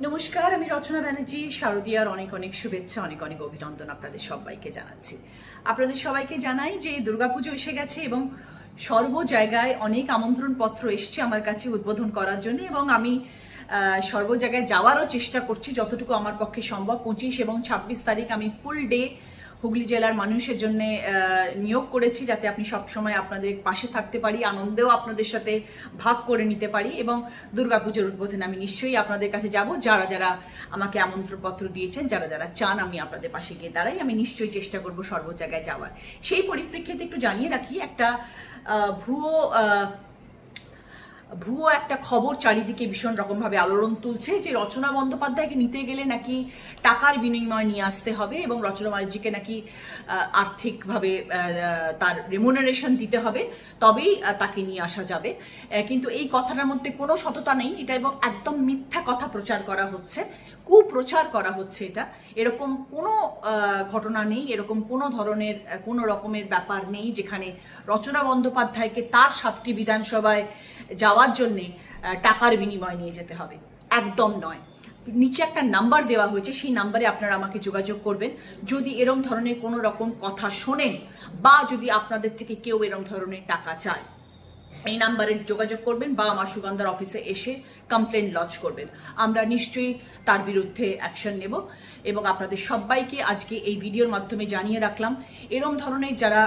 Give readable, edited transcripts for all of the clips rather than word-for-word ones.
নমস্কার, আমি রচনা ব্যানার্জি। শারদীয়ার অনেক অনেক শুভেচ্ছা, অনেক অনেক অভিনন্দন আপনাদের সবাইকে জানাচ্ছি। আপনাদের সবাইকে জানাই যে দুর্গাপুজো এসে গেছে এবং সর্ব জায়গায় অনেক আমন্ত্রণ পত্র এসছে আমার কাছে উদ্বোধন করার জন্য, এবং আমি সর্ব জায়গায় যাওয়ারও চেষ্টা করছি যতটুকু আমার পক্ষে সম্ভব। 25 এবং 26 তারিখ আমি ফুল ডে হুগলি জেলার মানুষের জন্য নিয়োগ করেছি, যাতে আপনি সবসময় আপনাদের পাশে থাকতে পারি, আনন্দেও আপনাদের সাথে ভাগ করে নিতে পারি। এবং দুর্গাপুজোর উদ্বোধনে আমি নিশ্চয়ই আপনাদের কাছে যাব। যারা যারা আমাকে আমন্ত্রণপত্র দিয়েছেন, যারা যারা চান আমি আপনাদের পাশে গিয়ে দাঁড়াই, আমি নিশ্চয়ই চেষ্টা করব সর্ব জায়গায় যাওয়ার। সেই পরিপ্রেক্ষিতে একটু জানিয়ে রাখি, একটা ভুয়ো একটা খবর চারিদিকে ভীষণ রকমভাবে আলোড়ন তুলছে যে রচনা বন্দ্যোপাধ্যায়কে নিতে গেলে নাকি টাকার বিনিময় নিয়ে আসতে হবে এবং রচনা ব্যানার্জিকে নাকি আর্থিকভাবে তার রেমুনারেশন দিতে হবে, তবেই তাকে নিয়ে আসা যাবে। কিন্তু এই কথাটার মধ্যে কোনো সততা নেই, এটা এবং একদম মিথ্যা কথা প্রচার করা হচ্ছে, কুপ্রচার করা হচ্ছে। এটা এরকম কোনো ঘটনা নেই, এরকম কোনো ধরনের কোনো রকমের ব্যাপার নেই যেখানে রচনা বন্দ্যোপাধ্যায়কে তার 7টি বিধানসভায় যাওয়ার জন্যে টাকার বিনিময় নিয়ে যেতে হবে। একদম নয়। নিচে একটা নাম্বার দেওয়া হয়েছে, সেই নাম্বারে আপনারা আমাকে যোগাযোগ করবেন যদি এরম ধরনের কোনো রকম কথা শোনেন, বা যদি আপনাদের থেকে কেউ এরম ধরনের টাকা চায়। এই নাম্বারে যোগাযোগ করবেন বা আমার সুগন্ধার অফিসে এসে কমপ্লেন লজ করবেন। আমরা নিশ্চয়ই তার বিরুদ্ধে অ্যাকশন নেব। এবং আপনাদের সবাইকে আজকে এই ভিডিওর মাধ্যমে জানিয়ে রাখলাম, এরম ধরনের যারা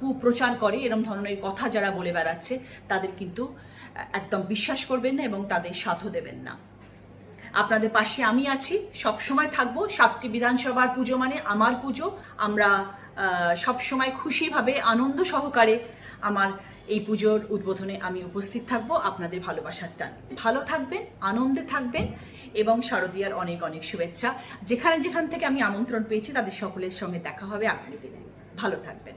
কুপ্রচার করে, এরম ধরনের কথা যারা বলে বেড়াচ্ছে, তাদের কিন্তু একদম বিশ্বাস করবেন না এবং তাদের সাথও দেবেন না। আপনাদের পাশে আমি আছি, সব সময় থাকবো। 7টি বিধানসভার পুজো মানে আমার পুজো। আমরা সবসময় খুশিভাবে আনন্দ সহকারে আমার এই পুজোর উদ্বোধনে আমি উপস্থিত থাকবো। আপনাদের ভালোবাসার টান। ভালো থাকবেন, আনন্দে থাকবেন এবং শারদীয়ার অনেক অনেক শুভেচ্ছা। যেখান থেকে আমি আমন্ত্রণ পেয়েছি তাদের সকলের সঙ্গে দেখা হবে আগামী দিনে। ভালো থাকবেন।